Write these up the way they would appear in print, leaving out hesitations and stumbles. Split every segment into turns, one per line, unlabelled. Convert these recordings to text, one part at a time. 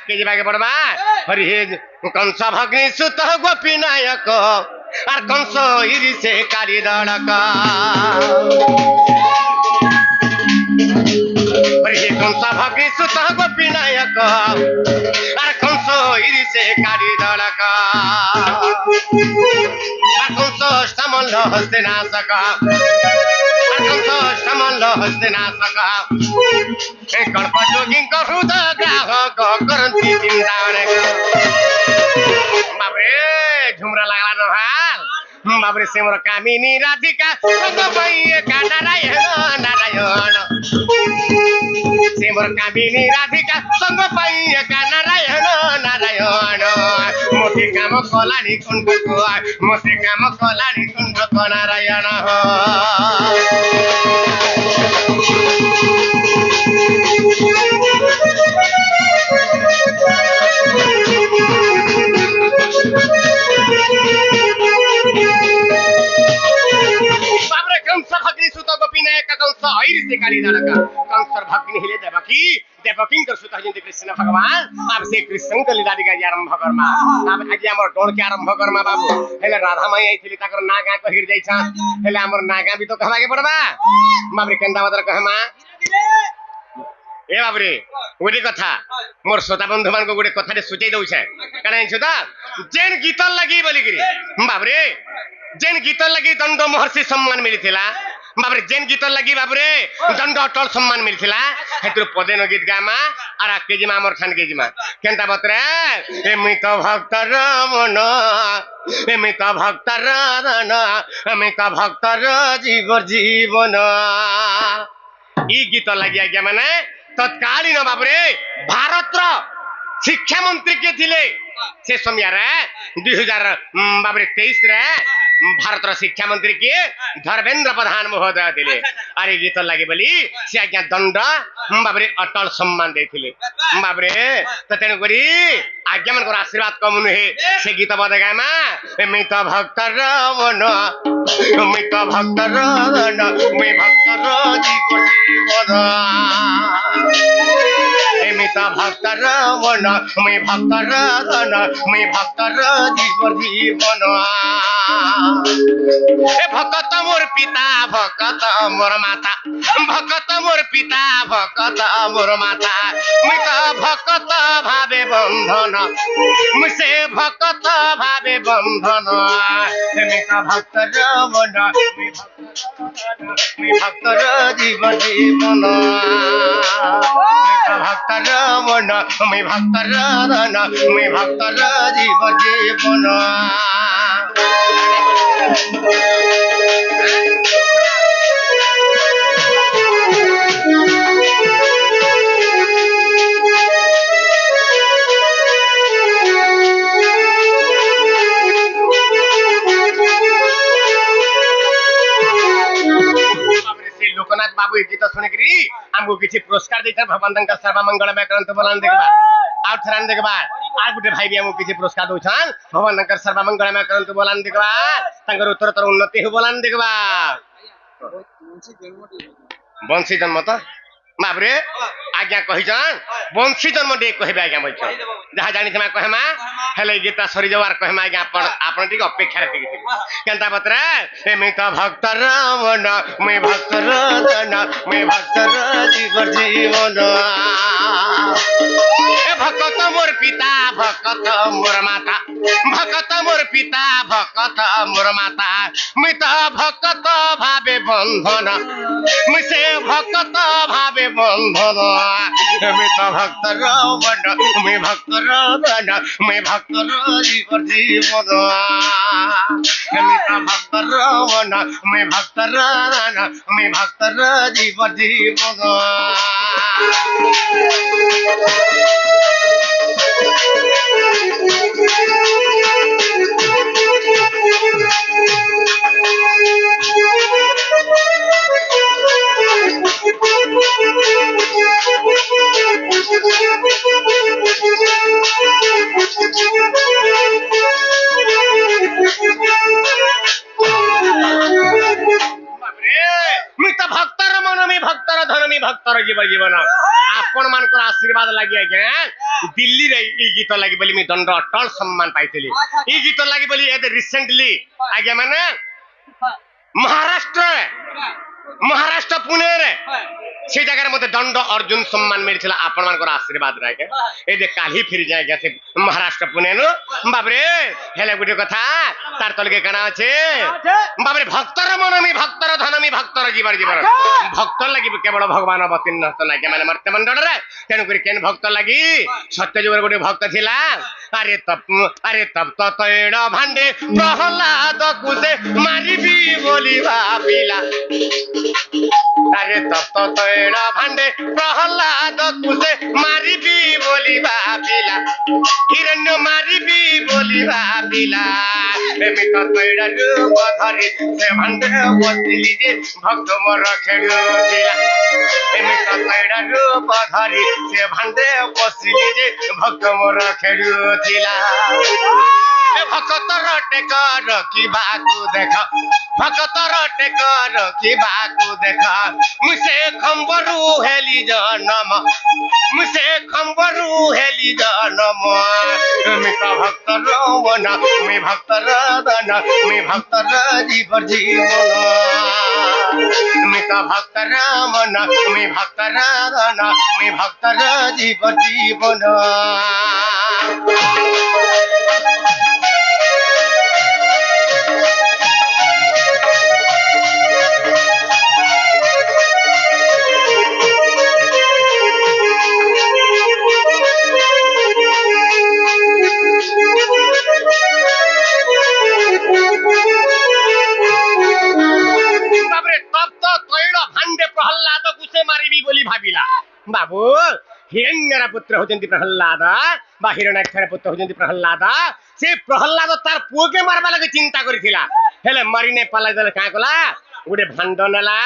के जी बागे पड़वा हरि हे कंस भग्नि सुत गोपी नायक और कंस इरी से कारी दड़क हरि हे कंस भग्नि सुत गोपी नायक और कंस इरी से कारी दड़क कंस समल हस्ते नाशक कंस समल हस्ते नाशक कल्प जोगी हृदय ग्राहक करती चिंता बाबरे झुमरा लागला नहाल बाबरे से मोर कामिनी राधिका संग पइए का नारायण नारायण से मोर कामिनी राधिका संग पइए का नारायण नारायण मोटे काम कलानी कुंड को मोटे काम कलानी कुंड को नारायण भग्नि हिले देवकी कर सुता जिंदे कृष्ण भगवान अब से कृष्ण के लीला दिगा आरंभ करमा अब आज हमर डोर के आरंभ करमा बाबू हेले राधा माई आइथिली ताकर नागा कहिर जाई छ हेले हमर नागा भी तो कहवा के पड़बा बाबरे केंदा बदर कहमा ए बाबरे ओडी कथा मोर श्रोता बंधु मान को गोटे कथा रे सुचै दउ छै कना छु त जेन गीत लगी बोली गिरी बाबरे जेन गीत लगी दंड महर्षि सम्मान मिलिथिला बाबरे जेन गीत लगी बाबरे दंड अटल सम्मान मिलिथिला हेतु पदे न गीत गामा आरा केजी मा हमर खान केजी मा केनता बतरे एमि तो भक्त रमन एमि तो भक्त रन एमि तो भक्त र जीवन ई गीत लगी आज्ञा माने तत्कालीन बाबरे भारत रो शिक्षा मंत्री के थिले से समय रे 2023 रे भारत रो शिक्षा मंत्री के धर्मेंद्र प्रधान महोदय थिले अरे गीत लागे बोली से आज्ञा दंड बाबरे अटल सम्मान देथिले बाबरे त तेन करी आज्ञा मन को आशीर्वाद कम नहे से गीत बदगामा मैं तो भक्त रमन मैं तो भक्त रन मैं भक्त र जीवन मैं तो भक्त रमन मैं भक्त रन मैं भक्त र जीवन ए भक्त मोर पिता भक्त मोर माता भक्त मोर पिता भक्त मोर माता मैं तो भक्त भावे बंधन मुझसे भक्त भावे बंधन मैं तो भक्त रमन मैं भक्त र जीवन मैं तो भक्त रमन मैं भक्त रन मैं भक्त र जीवन लोकनाथ बाबू गीत शुणिकी आमको किसी पुरस्कार देता भगवान सर्वमंगल व्याकरण बोलान देखबा आउ थरान देखबा आ गुटे भाई भी हमको किसी पुरस्कार दउछन भगवान सर्वमंगल व्याकरण बोलान देखबा तांकर उत्तरोत्तर उन्नति हो बोलान देखबा बंशी जन्म तो बाबरे आज्ञा कहिजन बंशी जन्म डे कहबे आज्ञा बोलछ जहा जानि थमा कहमा हेले गीता सरी जवार कहमा आज्ञा आपण टिक अपेक्षा रे टिक केनता बतरा ए मैं तो भक्त रमन मैं भक्त रन मैं भक्त र जीवन ए भक्त मोर पिता भक्त मोर माता भक्त मोर पिता भक्त मोर माता मैं तो भक्त भावे बंधन मैं से भक्त भावे बंधन मैं तो भक्त रमन मैं भक्त रन मैं भक्त र जीवन मैं तो भक्त रमन मैं भक्त रन मैं भक्त र जीवन भक्तर जीवन आपण मान आशीर्वाद लगी आज्ञा दिल्ली এই গীত লাগি বলি আমি দণ্ড অটল সম্মান পাইছিলি এই গীত লাগি বলি এতে রিসেন্টলি আজ্ঞা মানে মহারাষ্ট্র পুনেরে সেই জায়গার মধ্যে দণ্ড অর্জুন সম্মান মিলছিল আপনার আশীর্বাদ রাখে এই যে কালি ফিরি যায় গেছে মহারাষ্ট্র পুনে নু বাবরে হেলে গোটে কথা তার তলকে কেনা আছে বাবরে ভক্তর মনমি ভক্তর ধনমি ভক্তর জীবন জীবন ভক্তর লাগি কেবল ভগবান অবতীর্ণ হত লাগে মানে মর্ত্য মন্ডଳରେ তেণুকরি কেন ভক্ত লাগি সত্য যুগের গোটে ভক্ত ଥିଲା আরে তপ্ত তৈଳ ভাণ্ডে প্রহ্লাদ কুসে মারিবি বলি ভাবিলা আরে তপ্ত তৈଳ ভাণ্ডে প্রহ্লাদ কুসে মারিবি বলি ভাবিলা হিরণ্য মারিবি বলি ভাবিলা এমিত তৈଳ রূপ ধরি সে ভাণ্ডে বসিলি যে ভক্ত মোর খেলুছিলা এমিত তৈଳ রূপ ধরি সে ভাণ্ডে বসিলি যে ভক্ত মোর খেলুছিলা ভক্তর টেকর কিবাকু দেখ ভক্তর টেকর কিবাকু দেখ মুসে খম্বরু হেলি জনম মুসে খম্বরু হেলি জনম আমি তো ভক্তর মন আমি ভক্তর দন আমি ভক্তর জীবন জীবন আমি তো ভক্তর মন আমি ভক্তর দন আমি ভক্তর জীবন জীবন বাবু হিরণ্যর পুত্র হচ্ছেন প্রহ্লাদ বা হিরণ্যাক্ষর পুত্র হচ্ছেন প্রহ্লাদ সে প্রহ্লাদ তার পুଅকে মারবা লাগে চিন্তা করেছিল হেলে মারি নাই পালা দেলে কাঁ কলা গোটে ভাণ্ড নেলা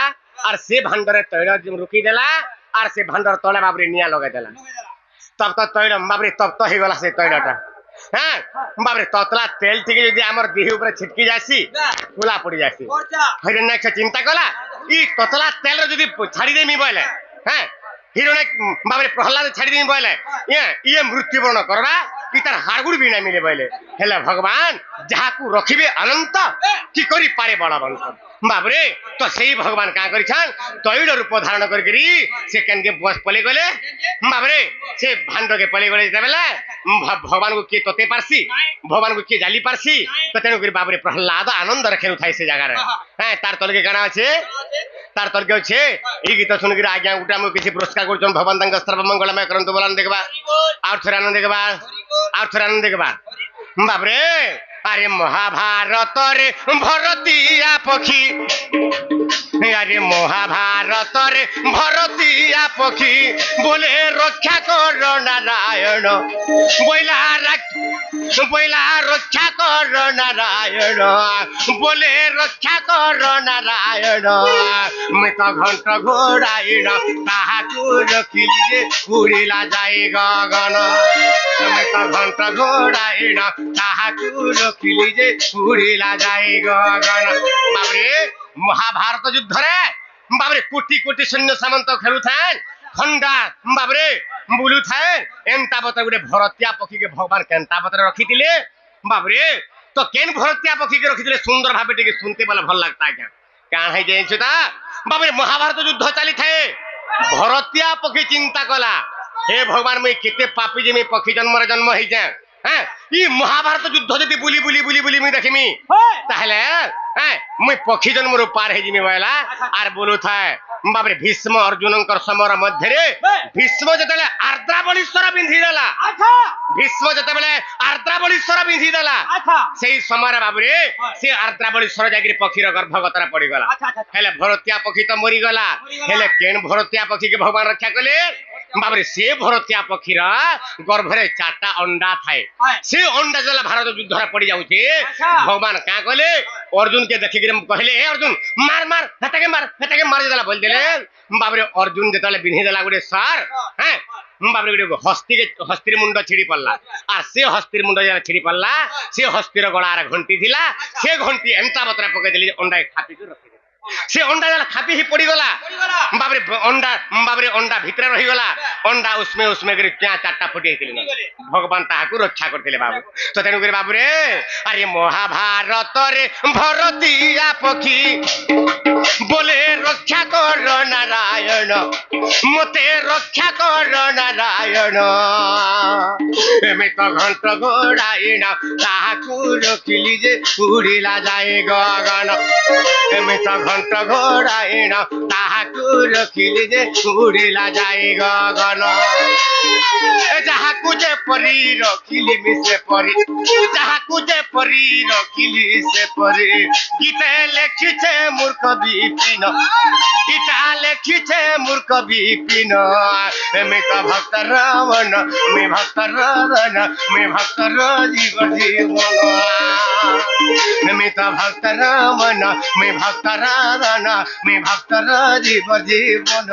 আর সে ভাণ্ডরে তৈল রুকি দেলা আর সে ভাণ্ডর তলে বাবরে নিয়া লগাই দেলা তপ্ত তৈল বাবরে তপ্ত হয়ে গলা সে তৈলটা হ্যাঁ বাবরে ততলা তেল থেকে যদি আমার দেহ উপরে ছিটকি যাসি খোলা পড়ি যাসি হিরণ্যাক্ষ চিন্তা কলা ই ততলা তেল যদি ছাড়ি দেমি বলে হ্যাঁ হিরণ্য বাবরে প্রহ্লাদ ছাড়ি দেমি বলে ইয়ে মৃত্যুবরণ করবা কি তার হাড়গুড় বি না মিলে বলে হেলে ভগবান যাহাকু রখিবে অনন্ত কি করি পারে বলবন্ত বাবরে তো সেই ভগবান কাঁ করেছেন তৈল রূপ ধারণ করি সে কেনকে পলে গলে বাবরে সে ভাণ্ডকে পলে গলে যেতবেলে ভগবান কু কিଏ তোতে পারছি ভগবান কু কিଏ জালি পারছি তো তেণু করি বাবরে প্রহ্লাদ আনন্দরে খেলুথাই সে জায়গায় হ্যাঁ তার তলকে কাଣା আছে তার তলকে আছে এই গীত শুনিকি আজ্ঞা গোটে আমি কিছু পুরস্কার করছেন ভগবান তাঙ্ক সর্বমঙ্গলময় করন্তু বলান দেখবা আর থরে আনন্দ দেখবা আর থরে আনন্দ দেখবা বাবরে আরে মহাভারতরে ভরতিয়া পক্ষী আরে মহাভারতরে ভরতিয়া পক্ষী বলে রক্ষা কর নারায়ণ বইলা রক্ষা কর নারায়ণ বলে রক্ষা কর নারায়ণ মুই তো ঘণ্ট ঘোড়াইণ তাহাকু রখিলি যে উড়িলা যাই গগন মুই তো ঘণ্ট ঘোড়াইণ তাহাকু রখিলি যে উড়িলা যাই গগন বাবরে মহাভারত যুদ্ধরে বাবরে কোটি কোটি সৈন্য সামন্ত খেলুথান খন্ডা বাবরে বুলুথায় এন্তা বতরে গোটে ভরতিয়া পক্ষীকে ভগবান কেন্তা বতরে রখিলে বাবরে তো কেন ভরতিয়া পক্ষীকে রখিলে সুন্দর ভাবে টিকে শুনতে বলে ভাল লাগতা আজ্ঞা কাণ হয়ে যাইছে তা বাবরে মহাভারত যুদ্ধ চালি থাকে ভরতিয়া পক্ষী চিন্তা কলা হে ভগবান মুই কেতে পাপি যে মুই পক্ষী জন্মরে জন্ম হইছে হ্যাঁ ই মহাভারত যুদ্ধ যদি বুলি বুলি বুলি বুলি মুই দেখিমি তাহলে হ্যাঁ মুই পক্ষী জন্মর পার হয়ে যিমি বলা আর বলু থায় বাবরে ভীষ্ম অর্জুনঙ্কর সমর মধ্যে ভীষ্ম যেতবেলে আর্দ্রাবলীশ্বর বিন্ধি দেলা ভীষ্ম যেতবেলে আর্দ্রাবলীশ্বর বিন্ধি দেলা সেই সময় বাবরে সে আর্দ্রাবলীশ্বর যাই পক্ষীর গর্ভগতরা পড়িগলা হেলে ভরতিয়া পক্ষী তো মরিগলা হেলে কেন ভরতিয়া পক্ষীকে ভগবান রক্ষা কলে বাবরে সে ভরতিয়া পক্ষীর গর্ভরে 4টা অন্ডা থাকে সে অন্ডা যেলা ভারত যুদ্ধরে পড়ি যাচ্ছে ভগবান কাঁ কলে অর্জুনকে দেখি কহিলে হে অর্জুন মার মার হেতাকে মারি দেলা বল দিলে বাবরে অর্জুন যেতবেলে বিন্ধি দেলা গোটে সার হ্যাঁ বাবরে গোটে হস্তির মুন্ড ছিড়ি পড়লা আর সে হস্তির মুন্ড যেটা ছিড়ি পড়লা সে হস্তির গলার ঘন্টি ଥିଲା সে ঘন্টি এন্তা বতরা পকাই দেলি অন্ডা খাপিকি রখি से अंडा जला खापी ही पड़ी गला बाबरे अंडा भितर रही गला अंडा उसमें उसमें कर क्या चारटा फुटी ना भगवान ताहाकू रक्षा करथिले बाबू तो तेनु कर बाबू रे अरे महाभारत रे भरतिया पखी बोले रक्षा कर नारायण मते रक्षा कर नारायण एमे तो घंट घोड़ाइण ताहाकू रखिली जे उड़िला जाए गगन एमे तो घंट घोड़ाइण ताहाकू रखिली जे उड़िला जाए गगन ଯାହାକୁ ଯେ ପରି ରଖିଲି ମିଶେ ପରି ଯାହାକୁ ଯେ ପରି ରଖିଲି ସେ ପରି ଗୀତେ ଲେଖିଛେ ମୂର୍ଖ ବିପିନ ଗୀତା ଲେଖିଛେ ମୂର୍ଖ ବିପିନ ଏମିତ ଭକ୍ତ ରମନ ମେ ଭକ୍ତ ରମନ ମେ ଭକ୍ତର ଜୀବନ ଏମିତ ଭକ୍ତ ରମନ ମେ ଭକ୍ତ ରମନ ମେ ଭକ୍ତର ଜୀବନ